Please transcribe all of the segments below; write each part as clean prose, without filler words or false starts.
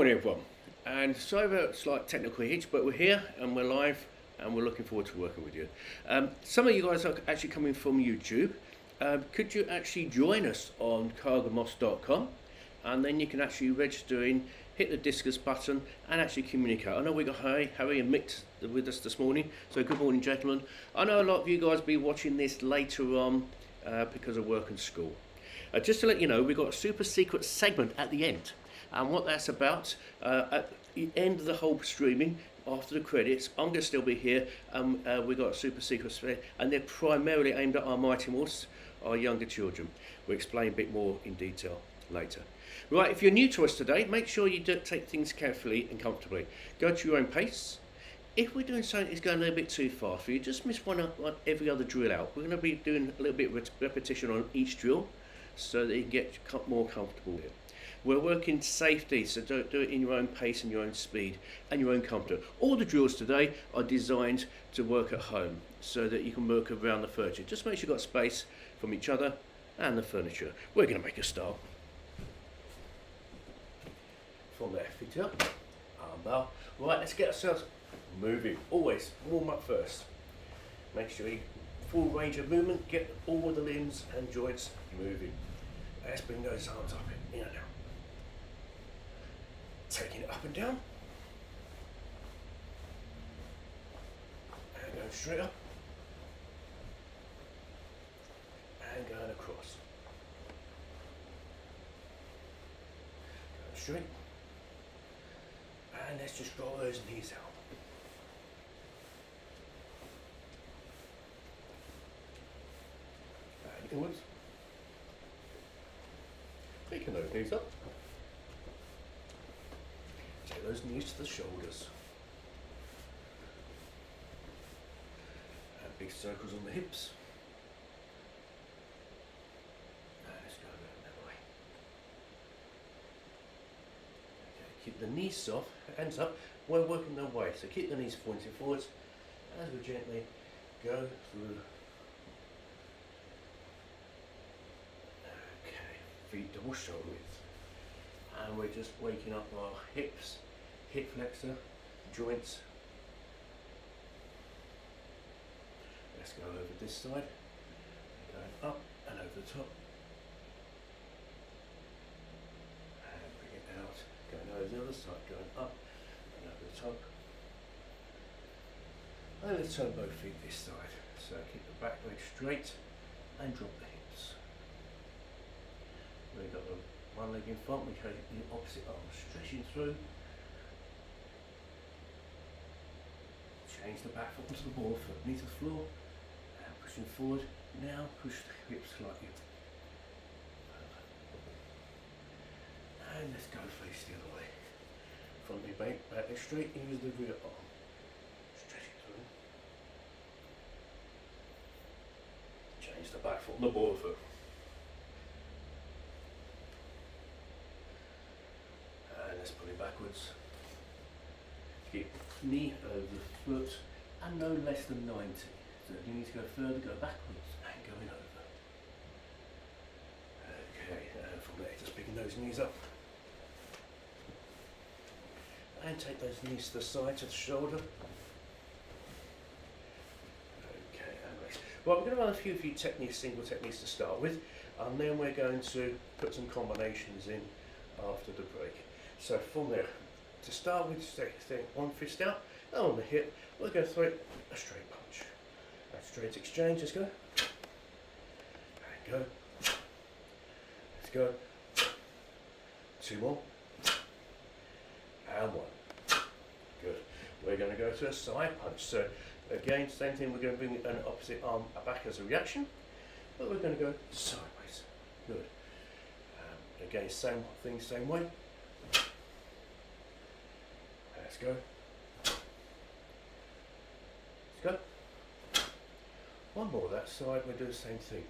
morning everyone, and sorry about a slight technical hitch, but we're here and we're live and we're looking forward to working with you. Some of you guys are actually coming from YouTube. Could you actually join us on cargin.com, and then you can actually register in, hit the discuss button and actually communicate. I know we got Harry and Mick with us this morning, so good morning gentlemen. I know a lot of you guys will be watching this later on because of work and school. Just to let you know, we've got a super secret segment at the end. And what that's about, at the end of the whole streaming, after the credits, I'm going to still be here. We've got a super secret spread, and they're primarily aimed at our mighty mortals, our younger children. We'll explain a bit more in detail later. Right, if you're new to us today, make sure you do take things carefully and comfortably. Go to your own pace. If we're doing something that's going a little bit too fast for you, just miss one every other drill out. We're going to be doing a little bit of repetition on each drill so that you can get more comfortable with it. We're working safety, so don't do it in your own pace and your own speed and your own comfort. All the drills today are designed to work at home so that you can work around the furniture. Just make sure you've got space from each other and the furniture. We're going to make a start. From there, feet up, arm bar. Right, let's get ourselves moving. Always warm up first. Make sure you full range of movement, get all the limbs and joints moving. Let's bring those arms up in and out. Taking it up and down, and going straight up, and going across, going straight, and let's just roll those knees out. And inwards, picking those knees up. Take those knees to the shoulders. And big circles on the hips. And let's go around that way. Okay, keep the knees soft, hands up. We're working the way, so keep the knees pointing forwards as we gently go through. Okay, feet double shoulder width. And we're just waking up our hips, hip flexor, joints. Let's go over this side, going up and over the top. And bring it out, going over the other side, going up and over the top. And let's turn both feet this side. So keep the back leg straight and drop the hips. We've got the one leg in front, we take the opposite arm, stretching through. Change the back foot onto the ball foot, knee to the floor, and pushing forward. Now push the hips slightly. And let's go face the other way. Front knee back leg straight, use the rear arm. Stretching through. Change the back foot on the ball foot. Let's pull it backwards. Keep knee over the foot and no less than 90. So if you need to go further, go backwards and going over. Okay, and from there, just picking those knees up. And take those knees to the side, to the shoulder. Okay, and rest. Well, we're going to run a few techniques, single techniques to start with, and then we're going to put some combinations in after the break. So from there, to start with, stay one fist out, and on the hip, we'll go through it, a straight punch. A straight exchange, let's go. And go. Let's go. Two more. And one. Good. We're going to go to a side punch. So again, same thing, we're going to bring an opposite arm back as a reaction, but we're going to go sideways. Good. Again, same thing, same way. Let's go. Let's go. One more that side, we'll do the same thing.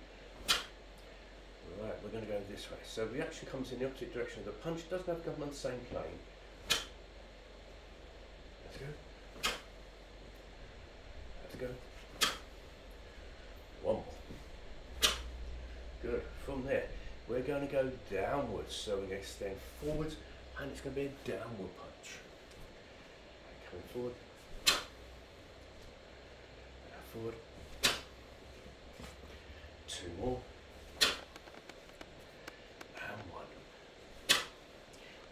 Right, we're going to go this way. So reaction comes in the opposite direction of the punch, doesn't have to come on the same plane. Let's go. Let's go. One more. Good. From there, we're going to go downwards. So we're going to extend forwards, and it's going to be a downward punch. Coming forward, forward, 2 more, and 1.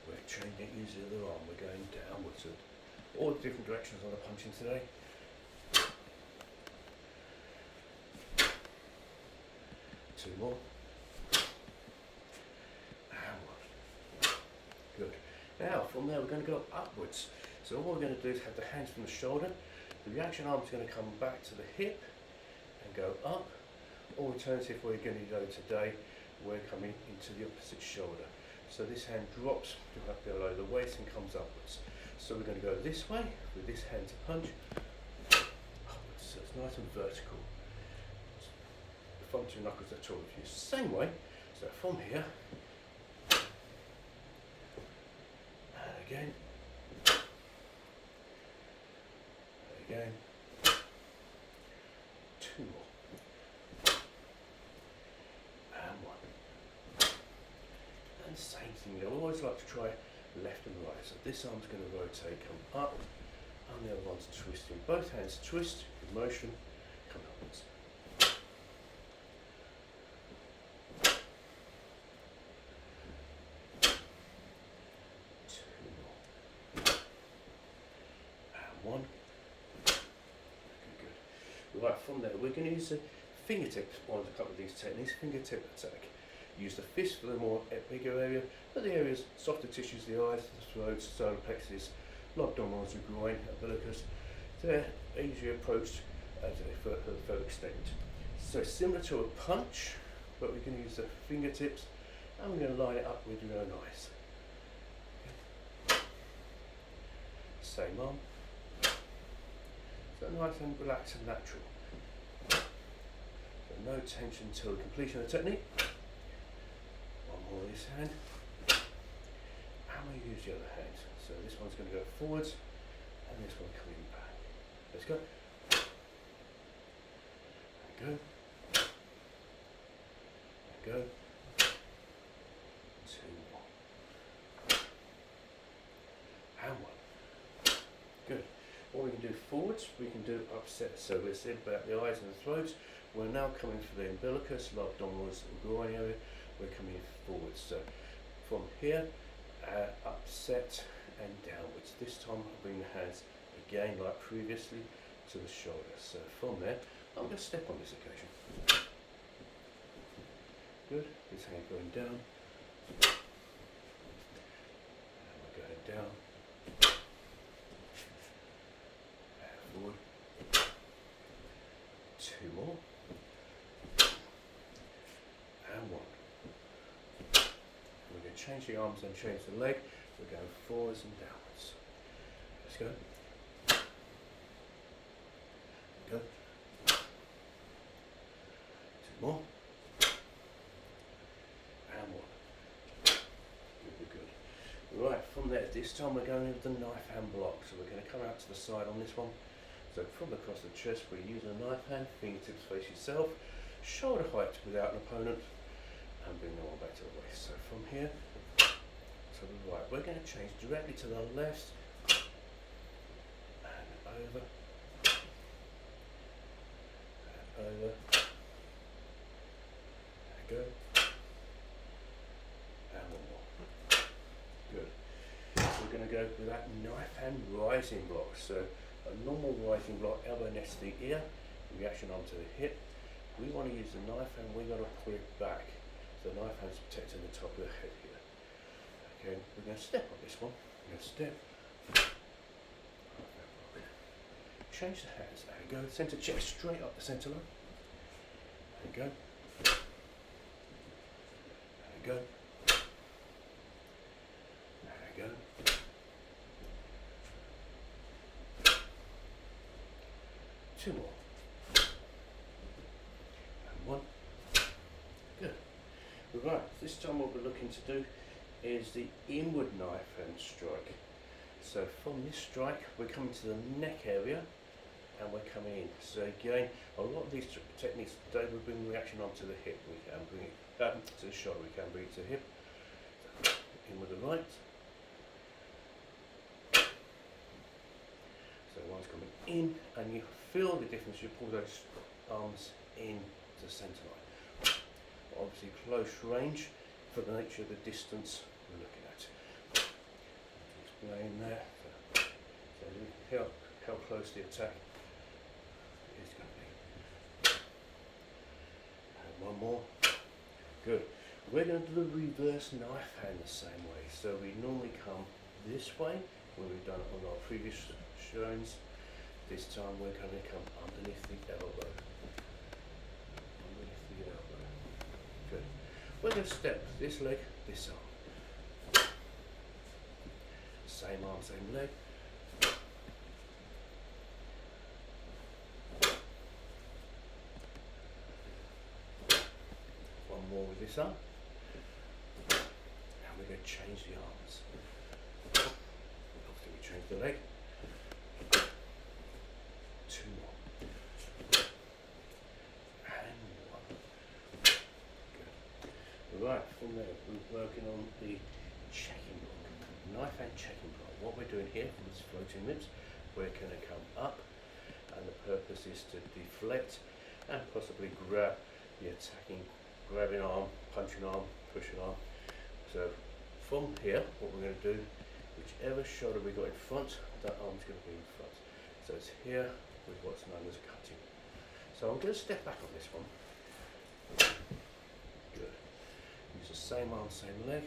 We're changing it, use the other arm, we're going downwards, so all the different directions on the punching today. 2 more, and 1. Good. Now from there we're going to go upwards. So all we're going to do is have the hands from the shoulder. The reaction arm is going to come back to the hip and go up. Or alternative, we're going to go today, we're coming into the opposite shoulder. So this hand drops up below the waist and comes upwards. So we're going to go this way with this hand to punch upwards. So it's nice and vertical. The front 2 knuckles are toward you. Same way. So from here, and again. Again, 2 more, and 1, and the same thing. I always like to try left and right. So this arm's going to rotate, come up, and the other one's twisting. Both hands twist, in motion, come upwards. 2 more, and 1. Right, from there we're going to use the fingertips on a couple of these techniques. Fingertip attack. Use the fist for the more bigger area, but the areas, softer tissues, the eyes, the throat, solar plexus, abdominals, the groin, umbilicus, they're easier approached to the further extent. So similar to a punch, but we can use the fingertips and we're going to line it up with your own eyes. Same arm. So nice and relaxed and natural. So no tension till the completion of the technique. One more with this hand. And we use the other hand. So this one's going to go forwards and this one coming back. Let's go. And go. And go. 2 more. And 1. Good. What we can do forwards, we can do upset. So we're sitting about the eyes and the throat. We're now coming for the umbilicus, the abdominals, and groin area. We're coming forwards. So from here, upset and downwards. This time I'll bring the hands again, like previously, to the shoulder. So from there, I'm going to step on this occasion. Good. This hand going down. And we're going down. Forward. 2 more. And 1. We're going to change the arms and change the leg. We're going forwards and downwards. Let's go. Go. 2 more. And 1. Good. Right, from there, this time we're going with the knife hand block. So we're going to come out to the side on this one. So from across the chest, we're using a knife hand, fingertips face yourself, shoulder height without an opponent, and bring the one back to the waist. So from here to the right, we're going to change directly to the left, and over, and over, and go, and 1 more. Good. We're going to go with that knife hand rising block. So a normal rising block, elbow next to the ear, reaction arm to the hip. We want to use the knife hand, we've got to pull it back. So the knife hand's protecting the top of the head here. Okay, we're going to step on this one. We're going to step. Change the hands. There we go. Centre chest straight up the centre line. There we go. There we go. There we go. 2 more. And 1. Good. Right, this time what we're looking to do is the inward knife hand strike. So from this strike, we're coming to the neck area and we're coming in. So again, a lot of these techniques today we bring the reaction onto the hip. We can bring it to the shoulder, we can bring it to the hip. In with the right, arms coming in, and you feel the difference. You pull those arms in to the centre line. Obviously close range for the nature of the distance we're looking at. Explain there. So how close the attack is going to be. And one more. Good. We're going to do the reverse knife hand the same way. So we normally come this way when we've done it on our previous showings. This time we're going to come underneath the elbow. Underneath the elbow. Good. We're going to step this leg, this arm. Same arm, same leg. One more with this arm. And we're going to change the arms. After we change the leg. Two more. And one. Good. Right, from there we're working on the checking block. Knife hand checking block. What we're doing here for this floating ribs, we're going to come up, and the purpose is to deflect and possibly grab the attacking, grabbing arm, punching arm, pushing arm. So from here, what we're going to do, whichever shoulder we got in front, that arm's going to be in front. So it's here with what's known as cutting. So I'm going to step back on this one. Good. Use the same arm, same leg.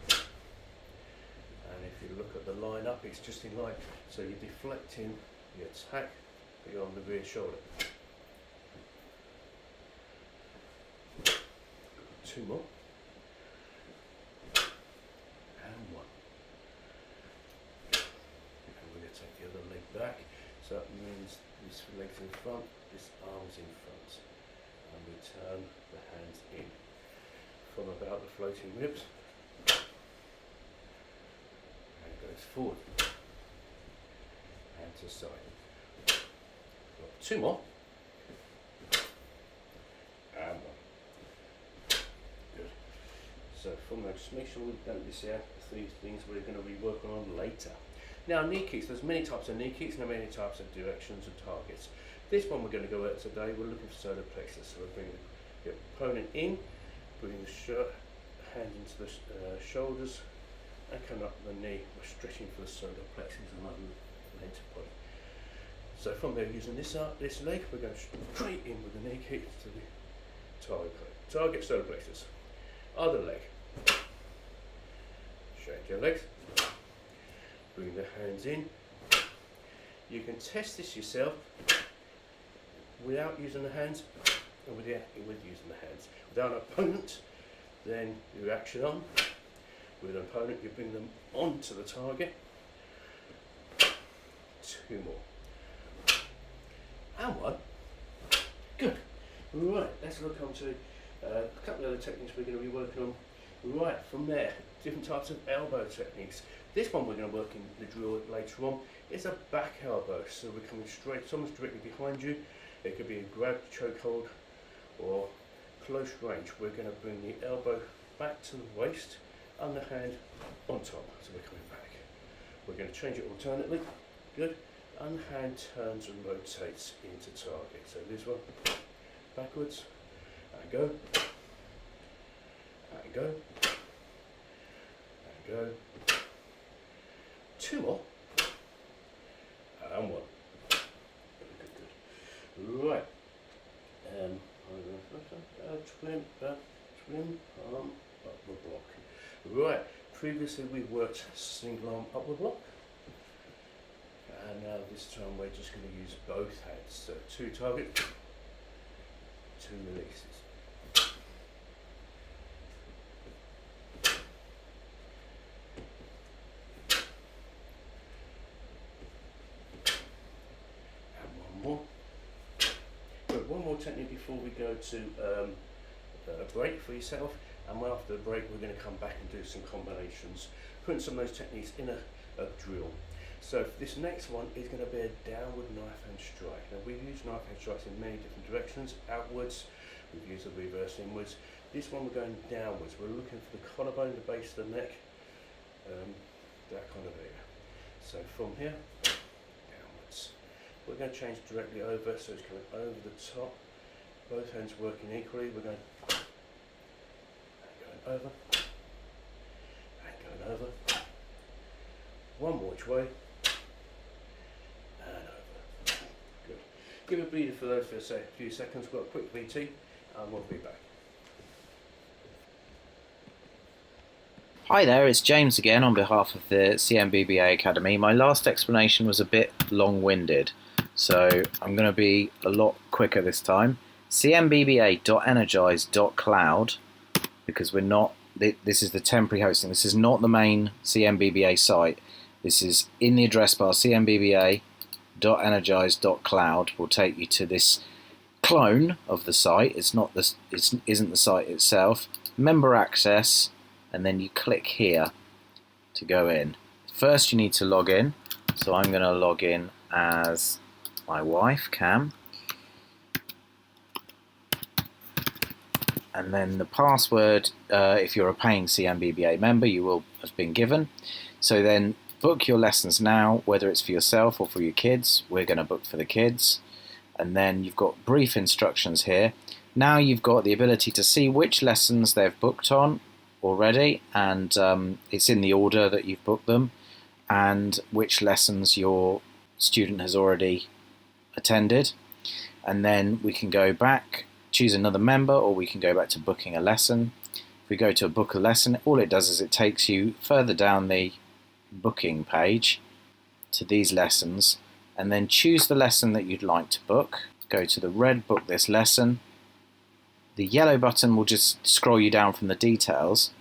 And if you look at the line up, it's just in line. So you're deflecting the attack beyond the rear shoulder. Two more. And one. And we're going to take the other leg back. So that means this leg's in front, this arm's in front. And we turn the hands in from about the floating ribs. And it goes forward. And to side. Got two more. And one. Good. So from there, just make sure we don't miss out the three things we're going to be working on later. Now knee kicks, there's many types of knee kicks and many types of directions and targets. This one we're going to go at today, we're looking for solar plexus. So we're bringing the opponent in, bringing the hand into the shoulders and coming up the knee. We're stretching for the solar plexus and length of body. So from there, using this leg, we're going straight in with the knee kick to the target solar plexus. Other leg. Shake your legs. Bring the hands in. You can test this yourself without using the hands and with using the hands. Without an opponent, then you action on. With an opponent, you bring them onto the target. Two more. And one. Good. Right, let's look on to a couple of other techniques we're going to be working on. Right, from there, different types of elbow techniques. This one we're going to work in the drill later on. It's a back elbow, so we're coming straight, someone's directly behind you. It could be a grab, chokehold, or close range. We're going to bring the elbow back to the waist and the hand on top, so we're coming back. We're going to change it alternately. Good. And the hand turns and rotates into target. So this one, backwards, and go, and go, and go. Two more, and one. Good. Right. Twin arm upward block. Right. Previously we worked single arm upward block, and now this time we're just going to use both hands. So two target, two releases. One more technique before we go to a break for yourself, and after the break we're going to come back and do some combinations, putting some of those techniques in a drill. So this next one is going to be a downward knife hand strike. Now we've used knife hand strikes in many different directions, outwards, we've used the reverse inwards. This one we're going downwards, we're looking for the collarbone, the base of the neck, that kind of area. So from here, downwards. We're going to change directly over, so it's coming over the top. Both hands working equally. We're going over and going over. One more each way and over. Good. Give a breather for those for a few seconds. We've got a quick VT and we'll be back. Hi there, it's James again on behalf of the CMBBA Academy. My last explanation was a bit long-winded, so I'm going to be a lot quicker this time. cmbba.energize.cloud, because we're not, this is the temporary hosting, this is not the main CMBBA site. This is in the address bar, cmbba.energize.cloud will take you to this clone of the site. It's not this, it isn't the site itself. Member access, and then you click here to go in. First you need to log in, so I'm going to log in as my wife, Cam, and then the password, if you're a paying CMBBA member, you will have been given. So then book your lessons now, whether it's for yourself or for your kids. We're going to book for the kids, and then you've got brief instructions here. Now you've got the ability to see which lessons they've booked on already, and it's in the order that you've booked them, and which lessons your student has already attended. And then we can go back, choose another member, or we can go back to booking a lesson. If we go to book a lesson, all it does is it takes you further down the booking page to these lessons, and then choose the lesson that you'd like to book. Go to the red book this lesson. The yellow button will just scroll you down from the details,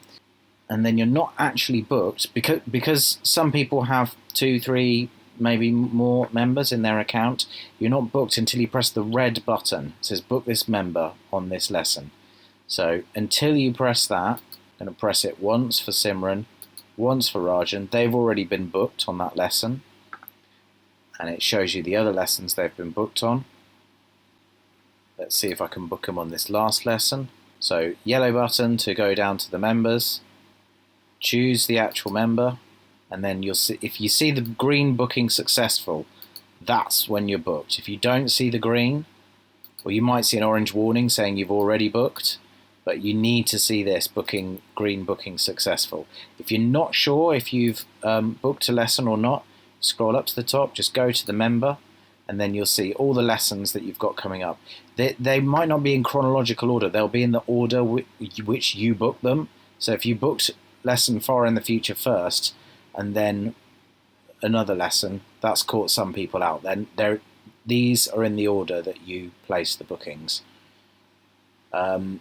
and then you're not actually booked because some people have 2, 3, maybe more members in their account. You're not booked until you press the red button. It says book this member on this lesson. So until you press that, I'm going to press it once for Simran, once for Rajan. They've already been booked on that lesson, and it shows you the other lessons they've been booked on. Let's see if I can book them on this last lesson. So yellow button to go down to the members, choose the actual member, and then you'll see, if you see the green booking successful, that's when you're booked. If you don't see the green, or you might see an orange warning saying you've already booked, but you need to see this green booking successful. If you're not sure if you've booked a lesson or not, scroll up to the top, just go to the member, and then you'll see all the lessons that you've got coming up. They might not be in chronological order, they'll be in the order which you booked them. So if you booked lesson far in the future first, and then another lesson, that's caught some people out. Then these are in the order that you place the bookings. I'm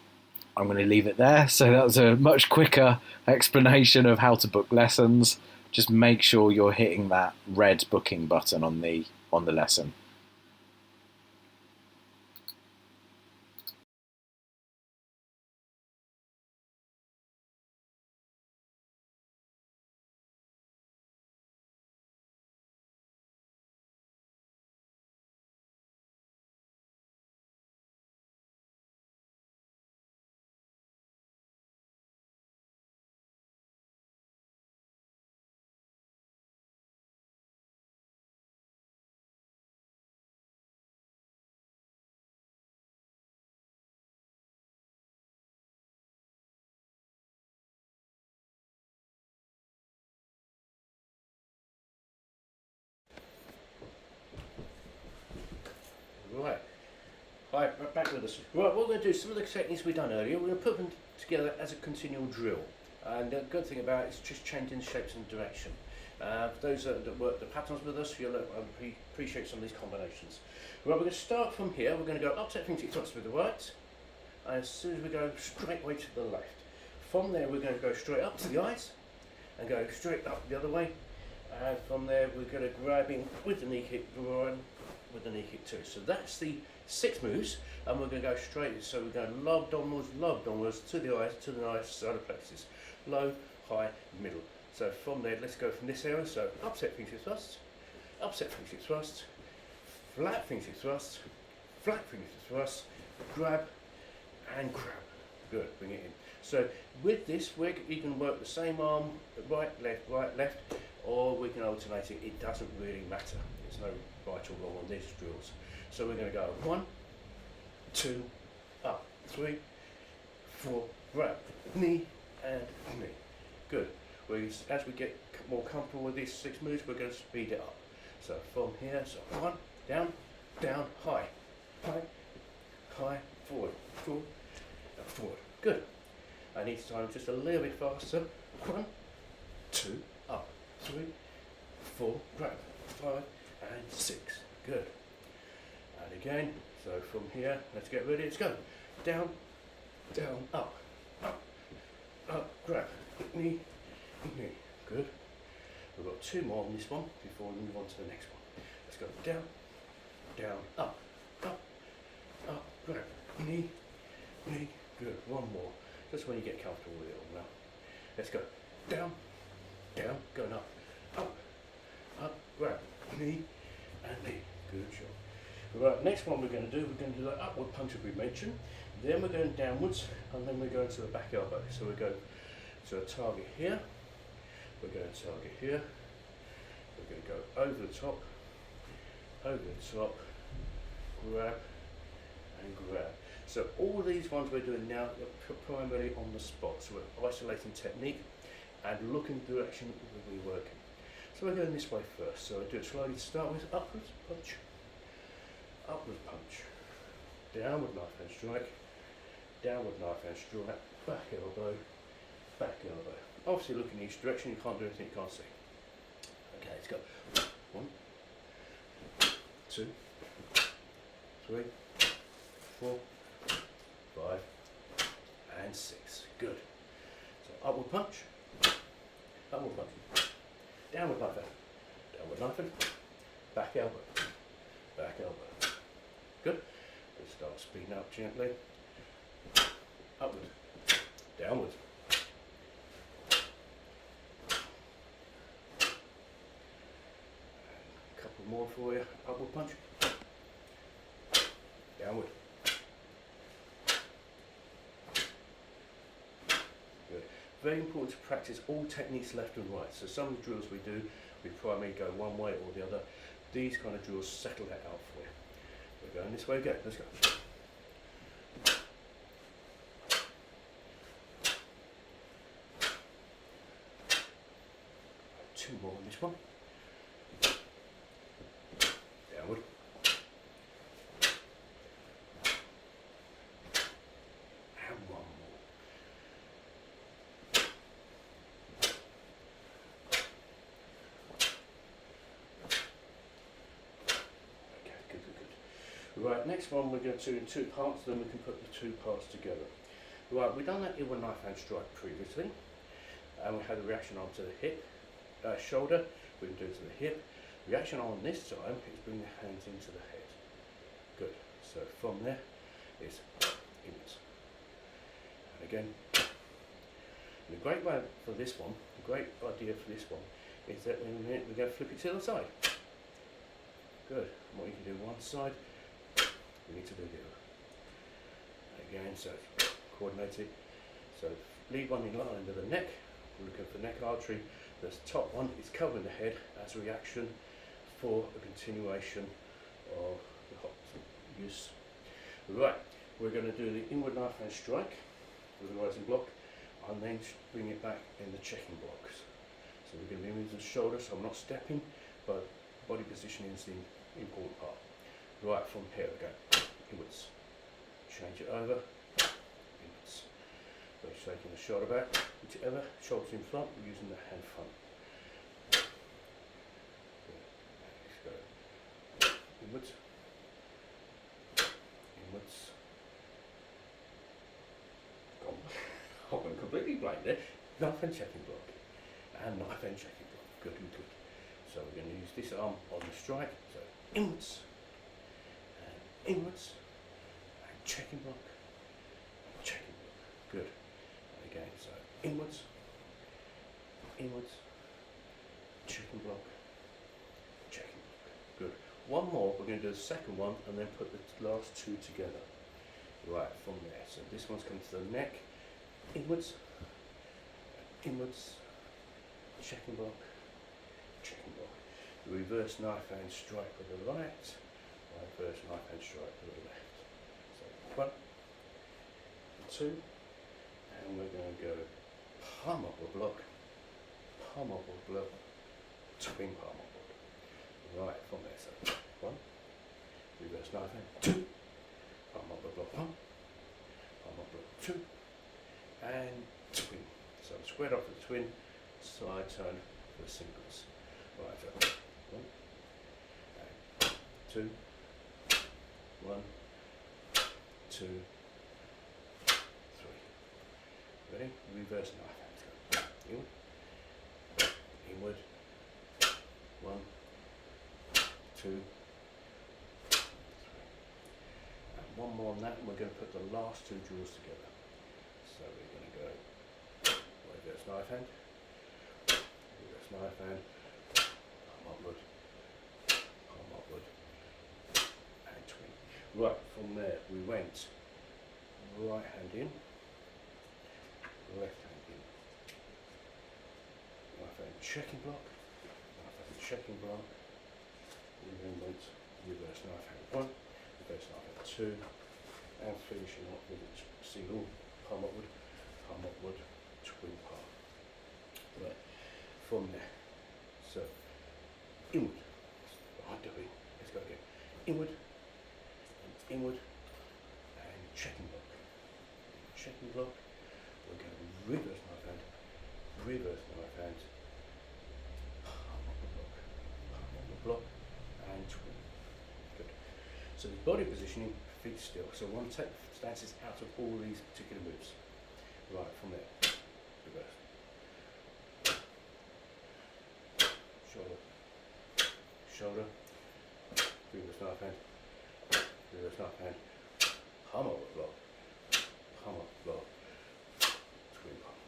going to leave it there. So that was a much quicker explanation of how to book lessons. Just make sure you're hitting that red booking button on the lesson. Right. Hi, back with us. Right, what we're going to do, some of the techniques we've done earlier, we're going to put them together as a continual drill. And the good thing about it is just changing shapes and direction. For those that work the patterns with us, you'll appreciate some of these combinations. Right, we're going to start from here. We're going to go up to fingertip tops with the right, and as soon as we go straight way to the left. From there, we're going to go straight up to the eyes, and go straight up the other way. And from there, we're going to grab in with the knee kick, with the knee kick too. So that's the 6 moves, and we're going to go straight. So we're going low downwards to the eyes, to the nice side of plexus. Low, high, middle. So from there, let's go from this area. So upset fingertip thrust, upset fingertip thrust, flat fingertip thrust, flat fingertip thrust, grab and grab. Good, bring it in. So with this, you can work the same arm, right, left, or we can alternate it. It doesn't really matter. There's no right or wrong on these drills. So we're going to go 1, 2, up, 3, 4, grab, knee and knee. Good. As we get more comfortable with these 6 moves, we're going to speed it up. So from here, so 1, down, down, high, high, high, forward, forward, and forward. Good. And each time just a little bit faster. 1, 2, up, 3, 4, grab, 5 and 6. Good. And again, so from here, let's get ready, let's go. Down, down, up, up, up, grab, knee, knee. Good. We've got 2 more on this one before we move on to the next one. Let's go down, down, up, up, up, grab, knee, knee. Good. 1 more. Just when you get comfortable with it all now. Let's go down, down, going up, up, up, grab, knee, and knee. Good job. Right, next one we're going to do the upward punch as we mentioned. Then we're going downwards, and then we're going to the back elbow. So we go to a target here. We're going to target here. We're going to go over the top, grab, and grab. So all these ones we're doing now are primarily on the spot. So we're isolating technique and looking direction we're working. So we're going this way first. So I do it slowly to start with. Upwards punch, downward knife hand strike, downward knife hand strike, back elbow, back elbow. Obviously look in each direction, you can't do anything you can't see. Okay, let's go. 1, 2, 3, 4, 5 and 6. Good. So upward punch, downward knife hand, back elbow, back elbow. Good. Let's start speeding up gently. Upward, downward. A couple more for you. Upward punch, downward. Good. Very important to practice all techniques left and right. So some of the drills we do, we primarily go one way or the other. These kind of drills settle that out for you. We're going this way again. Let's go. 2 more on this one. Downward. And 1 more. Okay, good. Right, next one we're going to do in 2 parts, then we can put the 2 parts together. Right, we've done that in one knife hand strike previously, and we had a reaction arm to the hip, shoulder, we can do it to the hip. Reaction arm this time is bring the hands into the head. Good, so from there is inwards. And again, and the great way for this one, the great idea for this one, is that in a minute we're going to flip it to the other side. Good, and what you can do one side, we need to do the other. Again, so coordinated. So lead one in line under the neck, we're looking for neck artery. The top one is covering the head as a reaction for a continuation of the hot use. Right, we're going to do the inward knife hand strike with the rising block and then bring it back in the checking blocks. So we're going to be moving the shoulder, so I'm not stepping, but body positioning is the important part. Right, from here we go, inwards, change it over, inwards. We're shaking the shoulder back, whichever, shoulders in front, we're using the hand front. Let's go, inwards, inwards. I went completely blank there. Knife and checking block, and knife and checking block, good. So we're going to use this arm on the strike, so inwards, and inwards, and checking block, good. And again, so inwards, checking block, good. One more, we're going to do the second one and then put the last 2 together. Right, from there, so this one's coming to the neck, inwards, checking block, checking block. Reverse knife hand strike with the right, reverse knife hand strike with the left. So 1, 2, and we're going to go palm up the block, twin palm up block. Right, from there, so 1, reverse knife hand, 2, palm up the block, palm up block, 2, and twin. So squared off the twin, side turn for the singles. Right, so 1, and 2, 1, 2, 3. Ready? Reverse knife hand. Inward, inward. 1, 2, 3. And one more on that, and we're going to put the last 2 jaws together. So we're going to go reverse knife hand, palm upward, and twin. Right, from there we went right hand in, left hand in, left hand checking block, we then went reverse knife hand 1, reverse knife hand 2, and finishing up with a single palm upward, twin palm. Right, from there, so inward, let's go again, inward, and checking block, we're going reverse knife hand, palm up the block, and twin. Good. So the body positioning, feet still, so one take stances out of all these particular moves. Right, from there, reverse. Shoulder, reverse knife hand, palm up block, twin palm.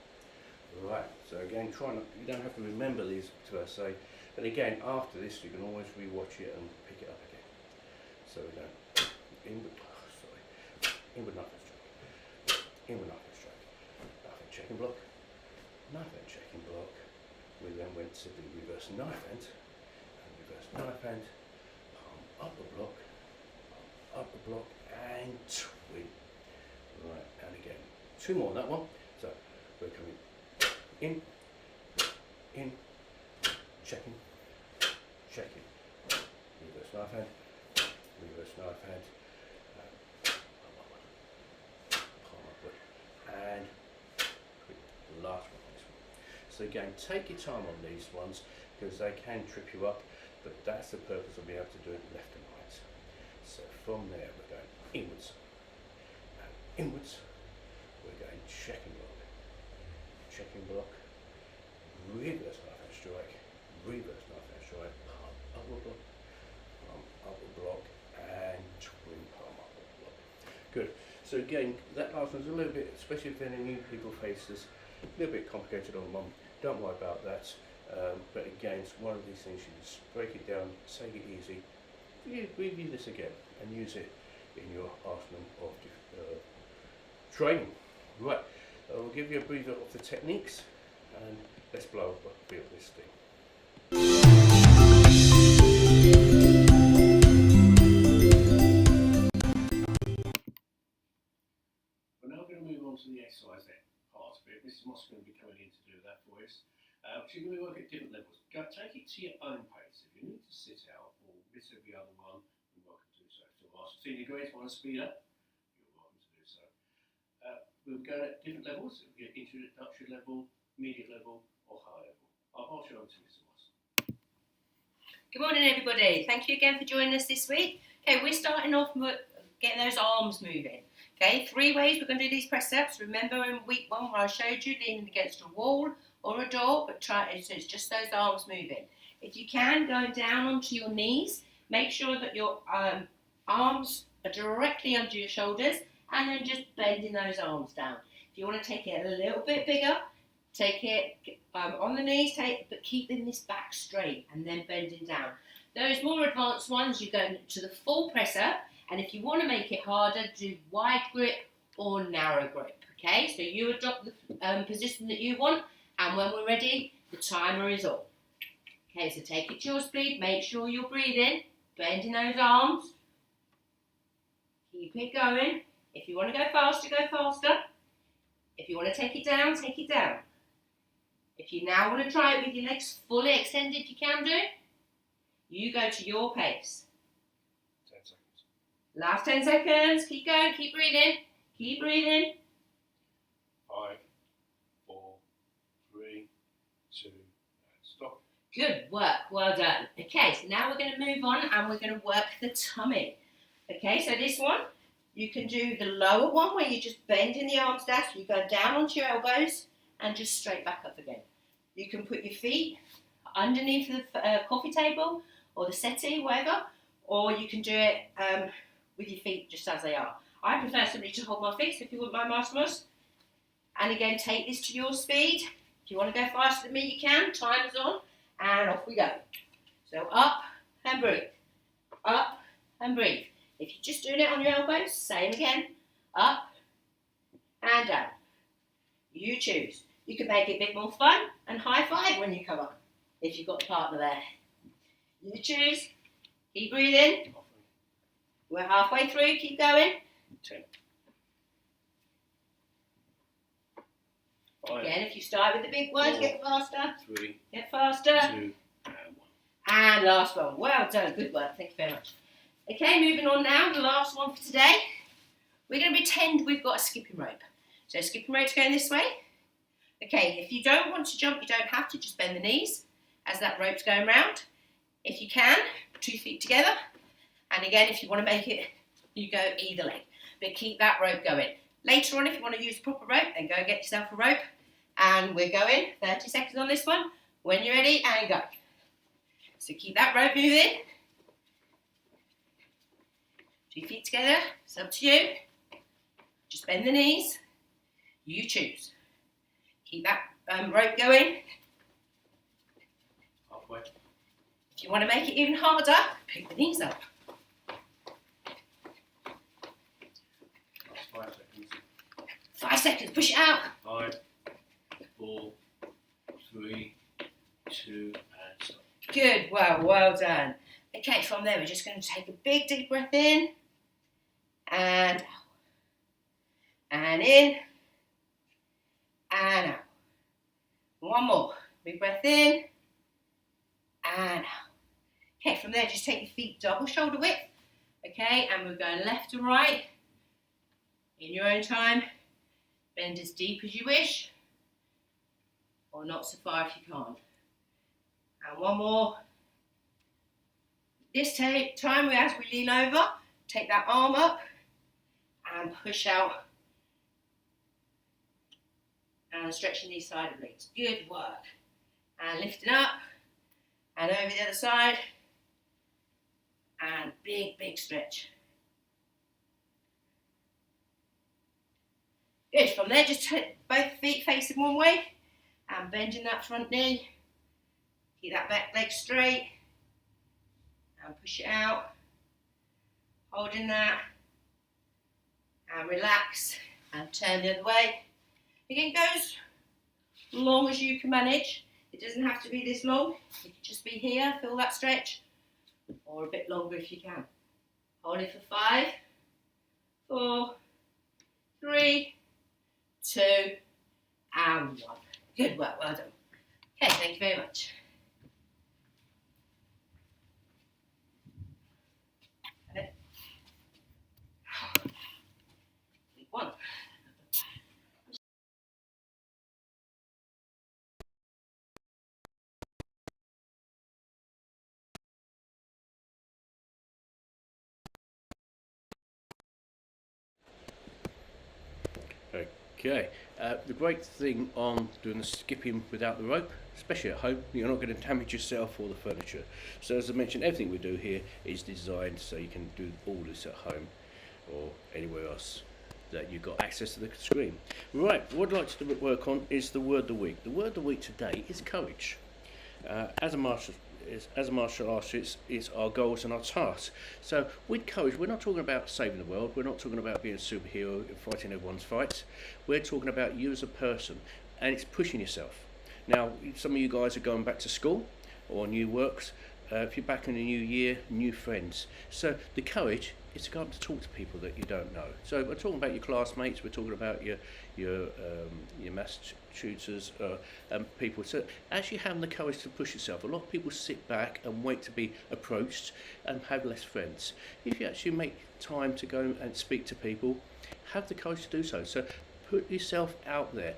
Right, so again, you don't have to remember these to I say, but again, after this, you can always rewatch it and pick it up again. So we're going inward knife and strike, knife and checking block, we then went to the reverse knife hand, palm up the block, and twin. Right, and again, 2 more on that one. So we're coming in, checking, reverse knife hand, palm upward, and the last one. So again, take your time on these ones because they can trip you up, but that's the purpose of being able to do it left and right. So from there we're going inwards, we're going checking block, reverse knife hand strike, palm upward block, and twin palm upward block. Good. So again, that last one's a little bit, especially if any new people face this, a little bit complicated on one. Don't worry about that. But again, it's one of these things you just break it down, take it easy, review this again, and use it in your arsenal of training. Right, we'll give you a breather of the techniques, and let's blow up this thing. We're now going to move on to the exercise part of it. Mrs. Moss is going to be coming in to do that for us. She's going to work at different levels. Take it to your own pace. If you need to sit out or miss every other one, you're welcome to do so. So if our senior grades want to speed up, you're welcome to do so. We'll go at different levels. It'll be at introductory level, immediate level, or high level. I'll pass you on to Mrs. Moss. Good morning, everybody. Thank you again for joining us this week. Okay, we're starting off with getting those arms moving. Okay, 3 ways we're going to do these press-ups. Remember in week 1 where I showed you leaning against a wall or a door, but so it's just those arms moving. If you can, going down onto your knees, make sure that your arms are directly under your shoulders, and then just bending those arms down. If you want to take it a little bit bigger, take it on the knees, but keeping this back straight and then bending down. Those more advanced ones, you go to the full press up, and if you want to make it harder, do wide grip or narrow grip. Okay, so you adopt the position that you want, and when we're ready, the timer is on. Okay, so take it to your speed. Make sure you're breathing, bending those arms. Keep it going. If you want to go faster, go faster. If you want to take it down, take it down. If you now want to try it with your legs fully extended, you can do. You go to your pace. 10 seconds. Last 10 seconds. Keep going, keep breathing. Keep breathing. 5, 4, 3, 2, and stop. Good work, well done. Okay, so now we're going to move on and we're going to work the tummy. Okay, so this one, you can do the lower one where you're just bending the arms down, so you go down onto your elbows and just straight back up again. You can put your feet underneath the coffee table or the settee, whatever, or you can do it with your feet just as they are. I prefer somebody to hold my feet, so if you wouldn't mind, Mastermus. And again, take this to your speed. If you want to go faster than me, you can. Timer's on, and off we go. So up and breathe. Up and breathe. If you're just doing it on your elbows, same again. Up and down. You choose. You can make it a bit more fun and high five when you come up, if you've got a partner there. You choose. Keep breathing. We're halfway through. Keep going. 10. 5, Again, if you start with the big words, 4, get faster. 3, Get faster. 2, and 1. And last one. Well done. Good work. Thank you very much. Okay, moving on now. The last one for today. We're going to pretend we've got a skipping rope. So skipping rope's going this way. Okay, if you don't want to jump, you don't have to. Just bend the knees as that rope's going round. If you can, 2 feet together. And again, if you want to make it, you go either leg. But keep that rope going. Later on, if you want to use a proper rope, then go and get yourself a rope. And we're going 30 seconds on this one. When you're ready, and go. So keep that rope moving. 2 feet together. It's up to you. Just bend the knees. You choose. Keep that rope going. Halfway. If you want to make it even harder, pick the knees up. Last 5 seconds. 5 seconds. Push it out. 5, 4, 3, 2, and stop. Good. Well done. Okay, from there, we're just going to take a big, deep breath in. And out. And in. And out. One more. Big breath in. And out. Okay, from there, just take your feet double shoulder width. Okay, and we're going left to right. In your own time. Bend as deep as you wish. Or not so far if you can't. And one more. This time, as we lean over, take that arm up and push out. And stretching these side of legs. Good work. And lifting up. And over the other side. And big, big stretch. Good. From there, just take both feet facing one way. And bending that front knee. Keep that back leg straight. And push it out. Holding that. And relax. And turn the other way. Again, go as long as you can manage. It doesn't have to be this long. It could just be here, feel that stretch. Or a bit longer if you can. Hold it for 5, 4, 3, 2, and 1. Good work, well done. Okay, thank you very much. One. Okay, the great thing on doing the skipping without the rope, especially at home, you're not going to damage yourself or the furniture. So as I mentioned, everything we do here is designed so you can do all this at home or anywhere else that you've got access to the screen. Right, what I'd like to work on is the word of the week. The word of the week today is courage. As a martial artist, it's our goals and our tasks. So with courage, we're not talking about saving the world. We're not talking about being a superhero and fighting everyone's fights. We're talking about you as a person, and it's pushing yourself. Now, some of you guys are going back to school, or new works. If you're back in a new year, new friends. So the courage is to go up to talk to people that you don't know. So we're talking about your classmates, we're talking about your maths tutors, people. So actually having the courage to push yourself. A lot of people sit back and wait to be approached and have less friends. If you actually make time to go and speak to people, have the courage to do so. So put yourself out there.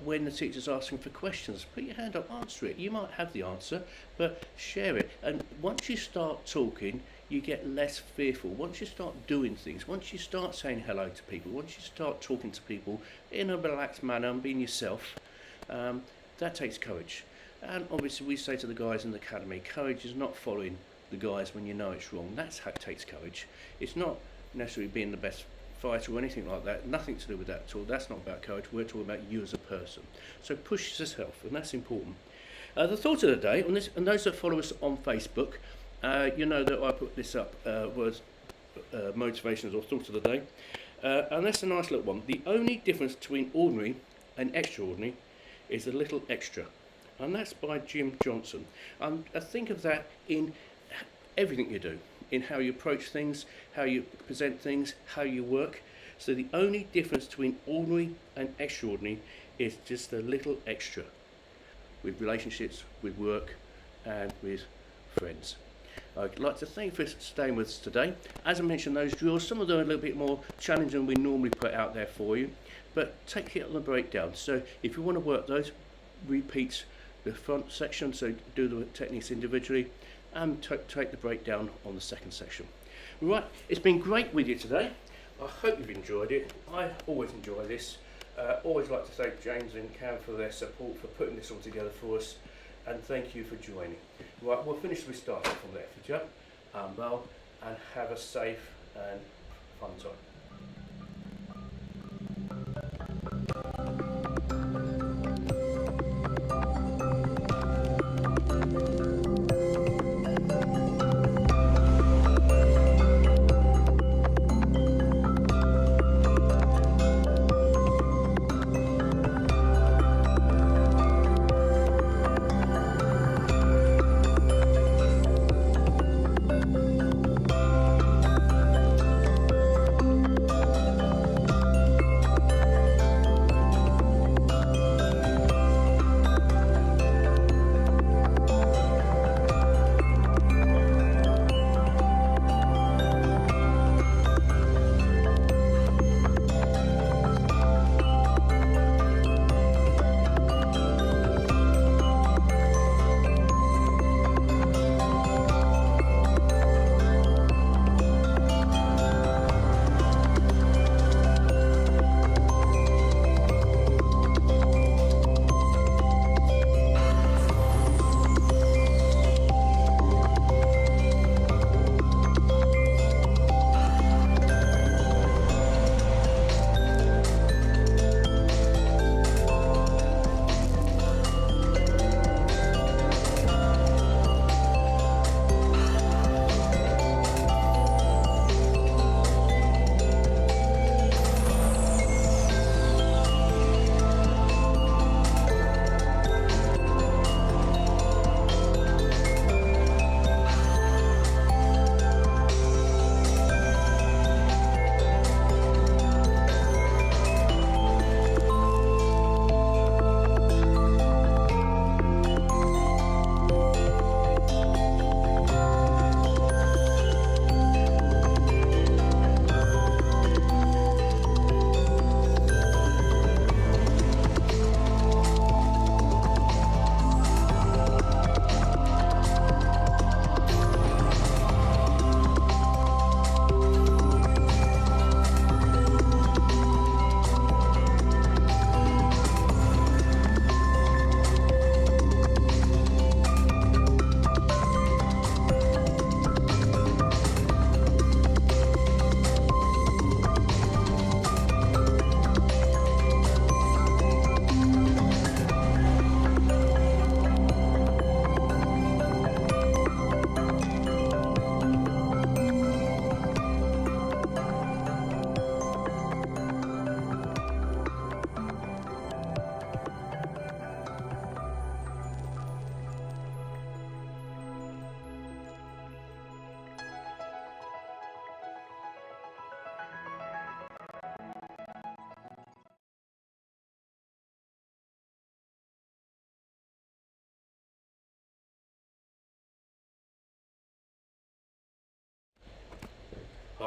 When the teacher's asking for questions, put your hand up, answer it. You might have the answer, but share it. And once you start talking, you get less fearful. Once you start doing things, once you start saying hello to people, once you start talking to people in a relaxed manner and being yourself, that takes courage. And obviously we say to the guys in the academy, courage is not following the guys when you know it's wrong. That's how it takes courage. It's not necessarily being the best fighter or anything like that, nothing to do with that at all. That's not about courage, we're talking about you as a person. So push yourself, and that's important. The thought of the day, on this, and those that follow us on Facebook, you know that I put this up, was motivations or thought of the day, and that's a nice little one. The only difference between ordinary and extraordinary is a little extra, and that's by Jim Johnson. I think of that in everything you do, in how you approach things, how you present things, how you work. So the only difference between ordinary and extraordinary is just a little extra with relationships, with work, and with friends. I'd like to thank you for staying with us today. As I mentioned, those drills, some of them are a little bit more challenging than we normally put out there for you, but take it on the breakdown. So if you want to work those, repeat the front section, so do the techniques individually, and take the breakdown on the second section. Right, it's been great with you today. I hope you've enjoyed it. I always enjoy this. Always like to thank James and Cam for their support, for putting this all together for us, and thank you for joining. Right, we'll finish the start from there for you. Well, and have a safe and fun time.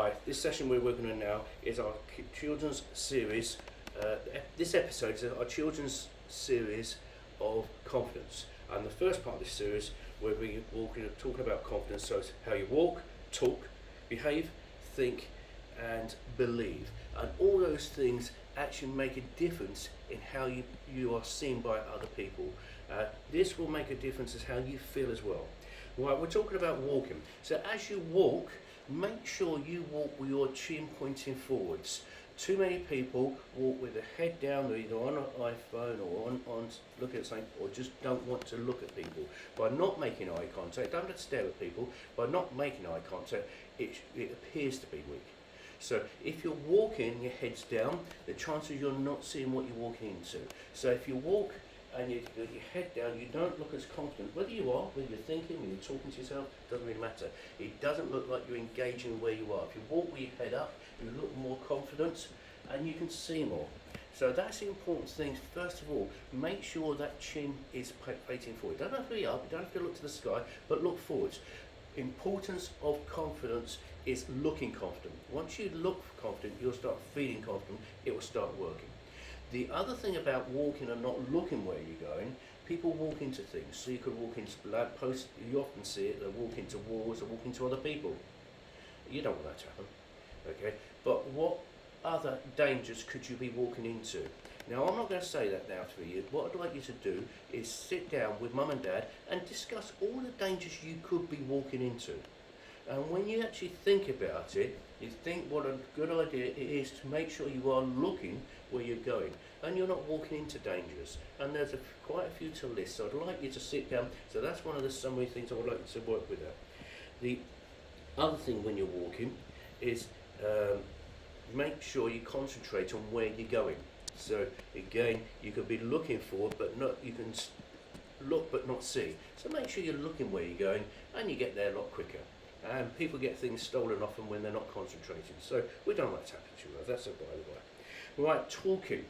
Hi, this session we're working on now is our children's series. This episode is our children's series of confidence. And the first part of this series, we're going to talk about confidence, so it's how you walk, talk, behave, think, and believe. And all those things actually make a difference in how you are seen by other people. This will make a difference as how you feel as well. Right, we're talking about walking. So as you walk, make sure you walk with your chin pointing forwards. Too many people walk with their head down, they're either on an iPhone or on looking at something, or just don't want to look at people. By not making eye contact, don't have to stare at people, by not making eye contact, it appears to be weak. So if you're walking, your head's down, the chances you're not seeing what you're walking into. So if you walk and you got your head down, you don't look as confident. Whether you are, whether you're thinking, whether you're talking to yourself, doesn't really matter. It doesn't look like you're engaging where you are. If you walk with your head up, you look more confident and you can see more. So that's the important thing. First of all, make sure that chin is facing forward. Don't have to be up, you don't have to look to the sky, but look forwards. Importance of confidence is looking confident. Once you look confident, you'll start feeling confident, it will start working. The other thing about walking and not looking where you're going, people walk into things. So you could walk into lampposts, you often see it, they walk into walls or walk into other people. You don't want that to happen, okay? But what other dangers could you be walking into? Now, I'm not going to say that now to you. What I'd like you to do is sit down with mum and dad and discuss all the dangers you could be walking into. And when you actually think about it, you think what a good idea it is to make sure you are looking where you're going and you're not walking into dangers. And there's quite a few to list, so I'd like you to sit down. So that's one of the summary things I would like you to work with that. The other thing when you're walking is make sure you concentrate on where you're going. So again, you could be looking forward, but not, you can look but not see. So make sure you're looking where you're going and you get there a lot quicker. And people get things stolen off them when they're not concentrating. So we don't like to happen to you, that's a by the way. Right, talking.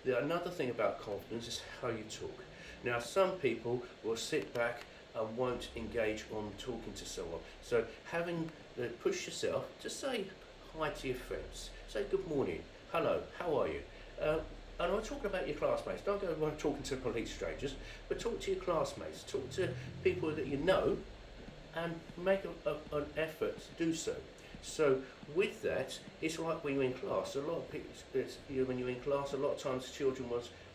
Another thing about confidence is how you talk. Now some people will sit back and won't engage on talking to someone. So push yourself to say hi to your friends. Say good morning, hello, how are you? And I'm talking about your classmates. Don't go around talking to complete strangers, but talk to your classmates. Talk to people that you know and make an effort to do so. So with that, it's like when you're in class. A lot of people, when you're in class, a lot of times children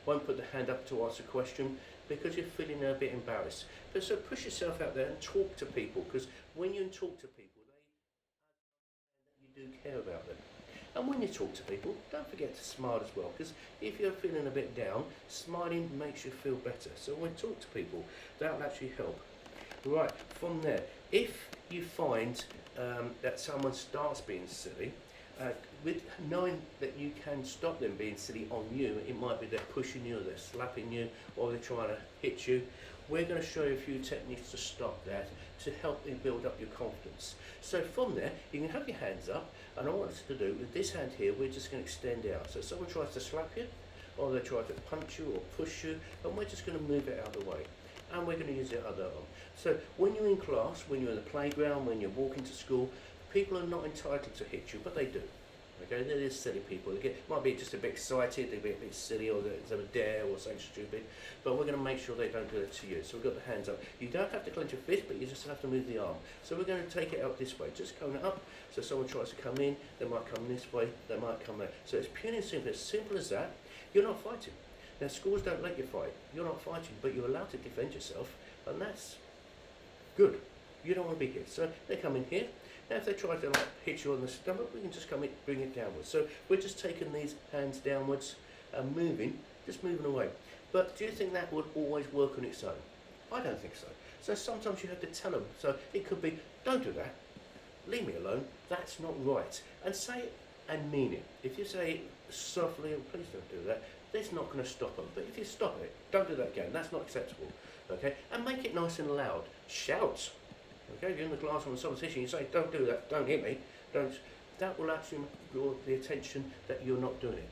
won't put their hand up to ask a question because you're feeling a bit embarrassed. But so push yourself out there and talk to people, because when you talk to people, you do care about them. And when you talk to people, don't forget to smile as well, because if you're feeling a bit down, smiling makes you feel better. So when you talk to people, that'll actually help. Right, from there, if you find that someone starts being silly, with knowing that you can stop them being silly on you, it might be they're pushing you, or they're slapping you, or they're trying to hit you. We're going to show you a few techniques to stop that, to help you build up your confidence. So from there, you can have your hands up, and I want us to do, with this hand here, we're just going to extend out. So if someone tries to slap you, or they try to punch you or push you, and we're just going to move it out of the way. And we're going to use the other arm. So when you're in class, when you're in the playground, when you're walking to school, people are not entitled to hit you, but they do. Okay, they're just silly people. They might be just a bit excited, they be a bit silly, or they dare or something stupid. But we're going to make sure they don't do it to you. So we've got the hands up. You don't have to clench your fist, but you just have to move the arm. So we're going to take it out this way, just coming up. So someone tries to come in, they might come this way, they might come there. So it's purely simple as that. You're not fighting. Now schools don't let you fight. You're not fighting, but you're allowed to defend yourself, and that's good. You don't want to be hit. So they come in here. Now if they try to hit you on the stomach, we can just come in, bring it downwards. So we're just taking these hands downwards and moving, just moving away. But do you think that would always work on its own? I don't think so. So sometimes you have to tell them. So it could be, don't do that, leave me alone, that's not right. And say it and mean it. If you say it softly, please don't do that, that's not going to stop them. But if you stop it, don't do that again, that's not acceptable. Okay, and make it nice and loud. Shout. Okay, if you're in the classroom and someone's hitting you, say, don't do that, don't hit me, don't. That will actually draw the attention that you're not doing it.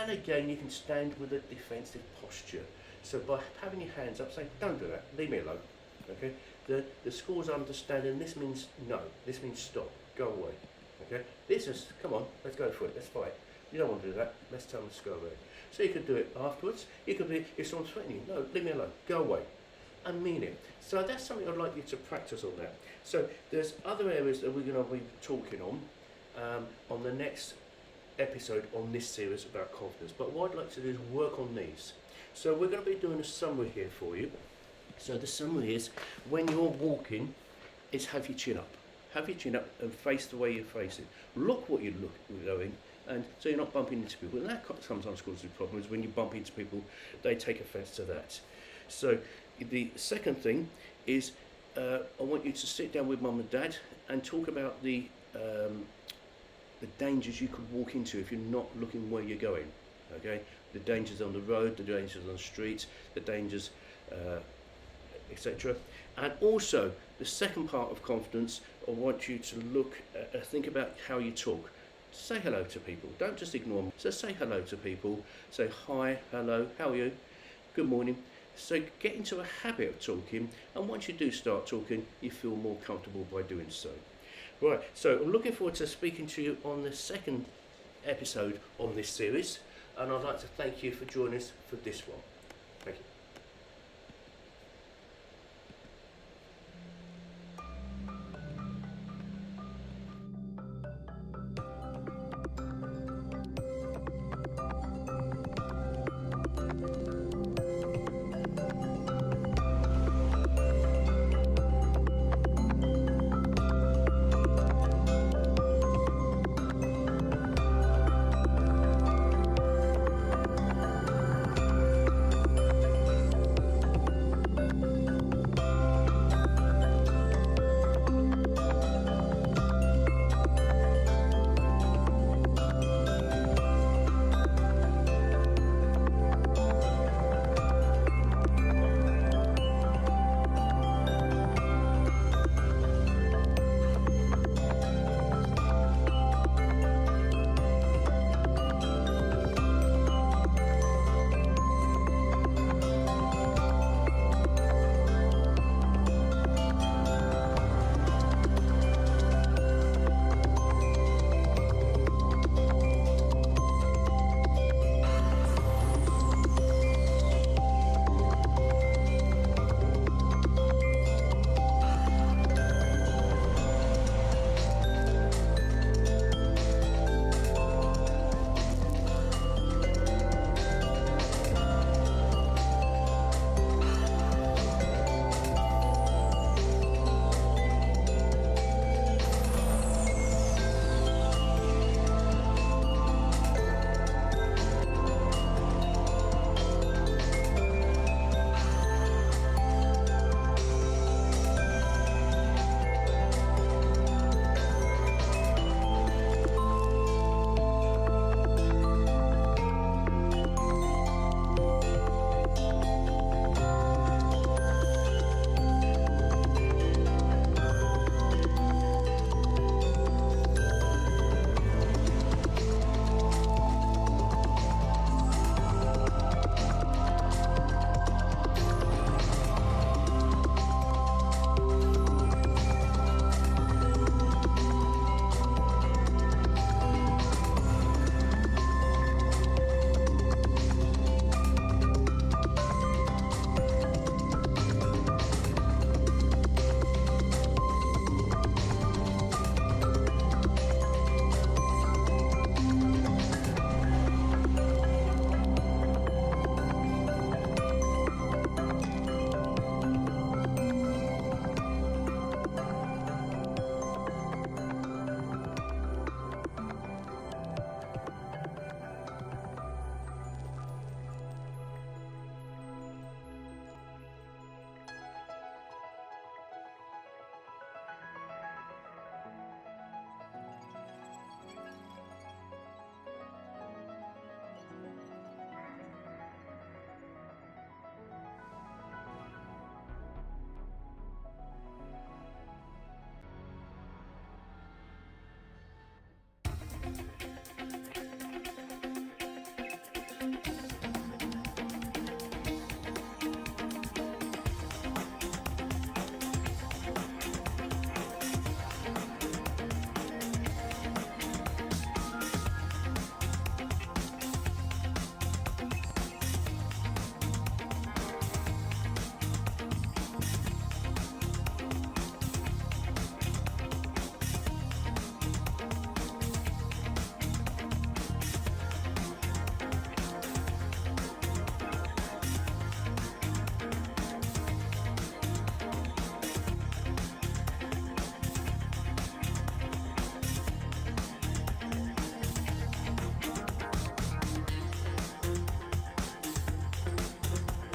And again, you can stand with a defensive posture. So by having your hands up, say, don't do that, leave me alone. Okay, the schools understand, and this means no, this means stop, go away. Okay, this is, come on, let's go for it, let's fight. You don't want to do that, let's tell them to go away. So you could do it afterwards. You could be, if someone's threatening you, no, leave me alone, go away. I mean it. So that's something I'd like you to practice on that. So there's other areas that we're going to be talking on the next episode on this series about confidence. But what I'd like to do is work on these. So we're going to be doing a summary here for you. So the summary is, when you're walking, is have your chin up. Have your chin up and face the way you're facing. Look what you're going, and so you're not bumping into people. And that sometimes causes problems when you bump into people. They take offence to that. So the second thing is, I want you to sit down with mum and dad and talk about the dangers you could walk into if you're not looking where you're going. Okay, the dangers on the road, the dangers on the streets, the dangers, etc. And also the second part of confidence, I want you to look, think about how you talk. Say hello to people. Don't just ignore them. So say hello to people. Say hi, hello, how are you? Good morning. So get into a habit of talking, and once you do start talking, you feel more comfortable by doing so. Right, so I'm looking forward to speaking to you on the second episode on this series, and I'd like to thank you for joining us for this one.